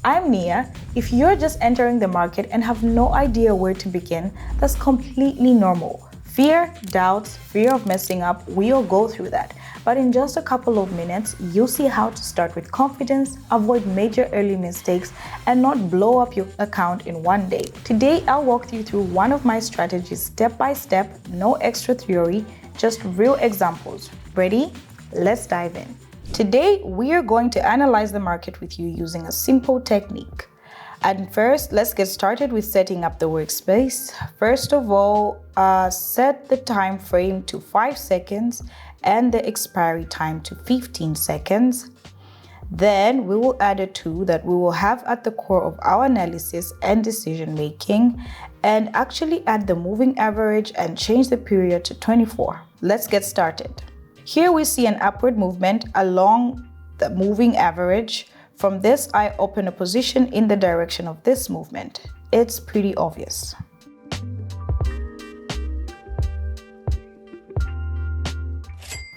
I'm Nia. If you're just entering the market and have no idea where to begin, that's completely normal. Fear, doubts, fear of messing up, we all go through that. But in just a couple of minutes, you'll see how to start with confidence, avoid major early mistakes, and not blow up your account in one day. Today, I'll walk you through one of my strategies step by step, no extra theory, just real examples. Ready? Let's dive in. Today, we are going to analyze the market with you using a simple technique. And first, let's get started with setting up the workspace. First of all, set the time frame to 5 seconds and the expiry time to 15 seconds. Then we will add a tool that we will have at the core of our analysis and decision making, and actually add the moving average and change the period to 24. Let's get started. Here we see an upward movement along the moving average. From this, I open a position in the direction of this movement. It's pretty obvious.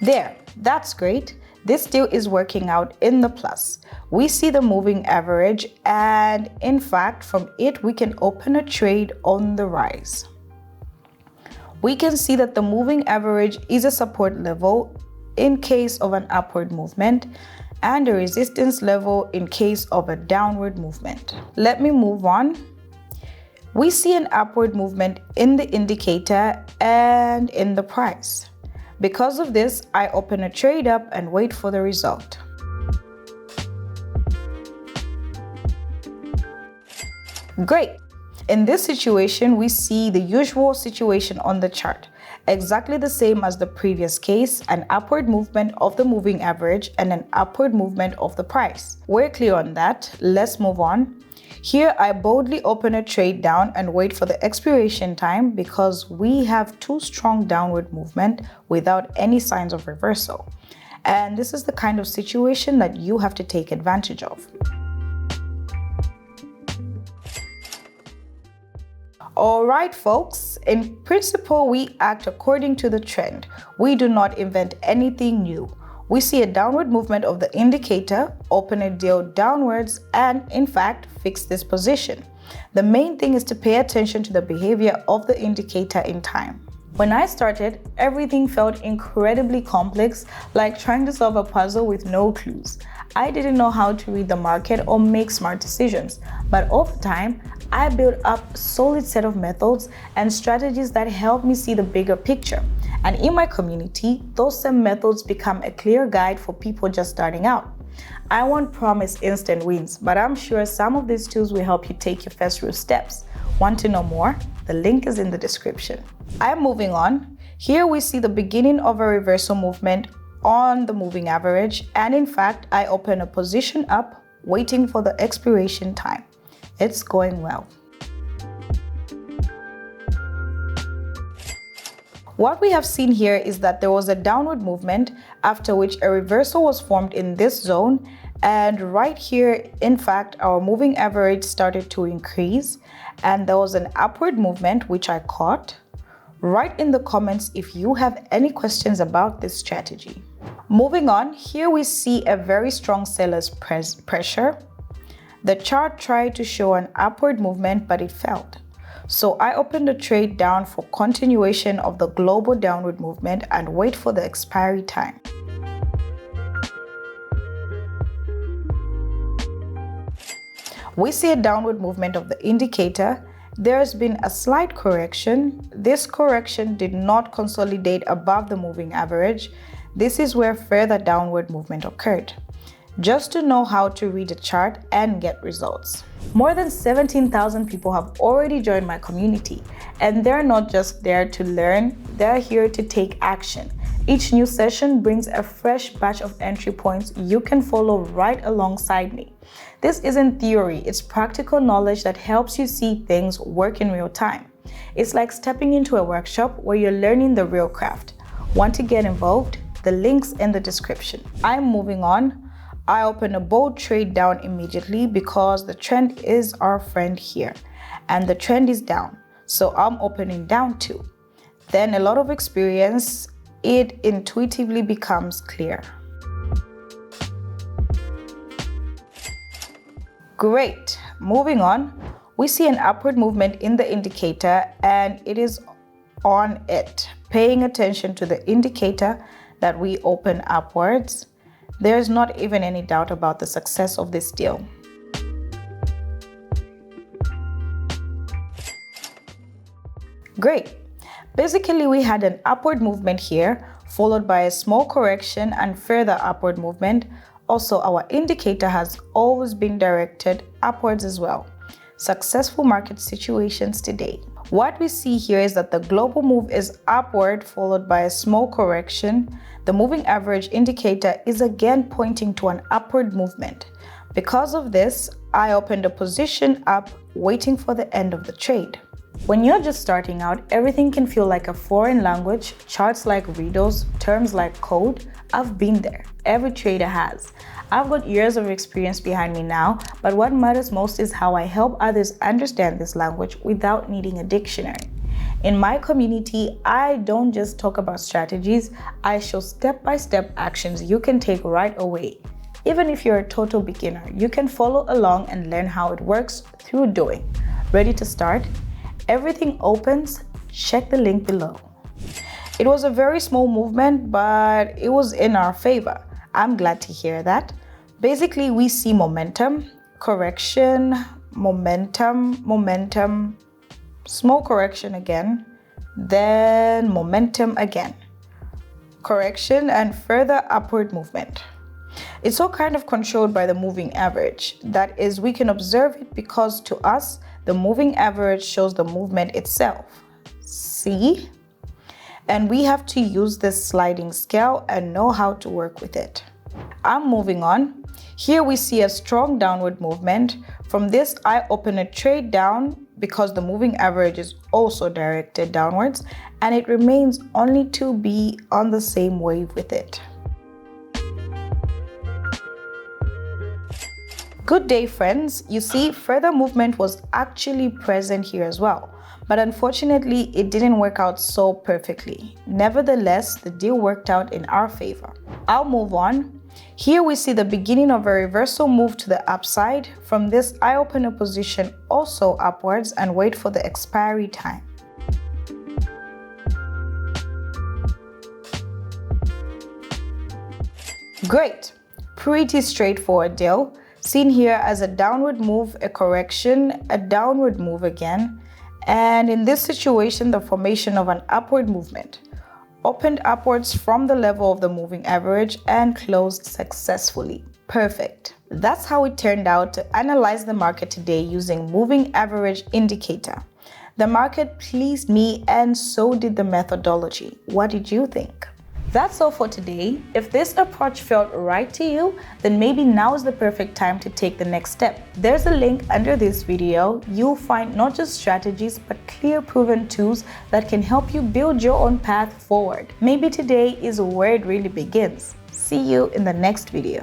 There, that's great. This deal is working out in the plus. We see the moving average, and in fact, from it, we can open a trade on the rise. We can see that the moving average is a support level in case of an upward movement, and a resistance level in case of a downward movement. Let me move on. We see an upward movement in the indicator and in the price. Because of this, I open a trade up and wait for the result. Great. In this situation, we see the usual situation on the chart. Exactly the same as the previous case, an upward movement of the moving average and an upward movement of the price. We're clear on that. Let's move on. Here, I boldly open a trade down and wait for the expiration time because we have two strong downward movement without any signs of reversal. And this is the kind of situation that you have to take advantage of. All right, folks, in principle, we act according to the trend. We do not invent anything new. We see a downward movement of the indicator, open a deal downwards, and in fact, fix this position. The main thing is to pay attention to the behavior of the indicator in time. When I started, everything felt incredibly complex, like trying to solve a puzzle with no clues. I didn't know how to read the market or make smart decisions, but over time, I built up a solid set of methods and strategies that help me see the bigger picture. And in my community, those same methods become a clear guide for people just starting out. I won't promise instant wins, but I'm sure some of these tools will help you take your first real steps. Want to know more? The link is in the description. I'm moving on. Here we see the beginning of a reversal movement on the moving average, and in fact, I open a position up, waiting for the expiration time. It's going well. What we have seen here is that there was a downward movement, after which a reversal was formed in this zone, and right here, in fact, our moving average started to increase, and there was an upward movement which I caught. Write in the comments if you have any questions about this strategy. Moving on, here we see a very strong seller's pressure. The chart tried to show an upward movement, but it failed. So I opened the trade down for continuation of the global downward movement and wait for the expiry time. We see a downward movement of the indicator. There has been a slight correction. This correction did not consolidate above the moving average. This is where further downward movement occurred. Just to know how to read a chart and get results. More than 17,000 people have already joined my community, and they're not just there to learn, they're here to take action. Each new session brings a fresh batch of entry points you can follow right alongside me. This isn't theory, it's practical knowledge that helps you see things work in real time. It's like stepping into a workshop where you're learning the real craft. Want to get involved? The link's in the description. I'm moving on. I open a bold trade down immediately because the trend is our friend here and the trend is down. So I'm opening down too. Then a lot of experience, it intuitively becomes clear. Great. Moving on, we see an upward movement in the indicator and it is on it. Paying attention to the indicator that we open upwards, there's not even any doubt about the success of this deal. Great. Basically, we had an upward movement here, followed by a small correction and further upward movement. Also, our indicator has always been directed upwards as well. Successful market situations today. What we see here is that the global move is upward, followed by a small correction. The moving average indicator is again pointing to an upward movement. Because of this, I opened a position up, waiting for the end of the trade. When you're just starting out, everything can feel like a foreign language, charts like riddles, terms like code. I've been there. Every trader has. I've got years of experience behind me now, but what matters most is how I help others understand this language without needing a dictionary. In my community, I don't just talk about strategies, I show step-by-step actions you can take right away. Even if you're a total beginner, you can follow along and learn how it works through doing. Ready to start? Everything opens, check the link below. It was a very small movement, but it was in our favor. I'm glad to hear that. Basically, we see momentum, correction, momentum, small correction again, then momentum again, correction and further upward movement. It's all kind of controlled by the moving average. That is, we can observe it because to us, the moving average shows the movement itself. See? And we have to use this sliding scale and know how to work with it. I'm moving on. Here we see a strong downward movement. From this, I open a trade down because the moving average is also directed downwards and it remains only to be on the same wave with it. Good day, friends. You see, further movement was actually present here as well, but unfortunately, it didn't work out so perfectly. Nevertheless, the deal worked out in our favor. I'll move on. Here we see the beginning of a reversal move to the upside. From this, I open a position also upwards and wait for the expiry time. Great. Pretty straightforward deal. Seen here as a downward move, a correction, a downward move again, and in this situation, the formation of an upward movement. Opened upwards from the level of the moving average and closed successfully. Perfect. That's how it turned out to analyze the market today using moving average indicator. The market pleased me and so did the methodology. What did you think? That's all for today. If this approach felt right to you, then maybe now is the perfect time to take the next step. There's a link under this video. You'll find not just strategies, but clear proven tools that can help you build your own path forward. Maybe today is where it really begins. See you in the next video.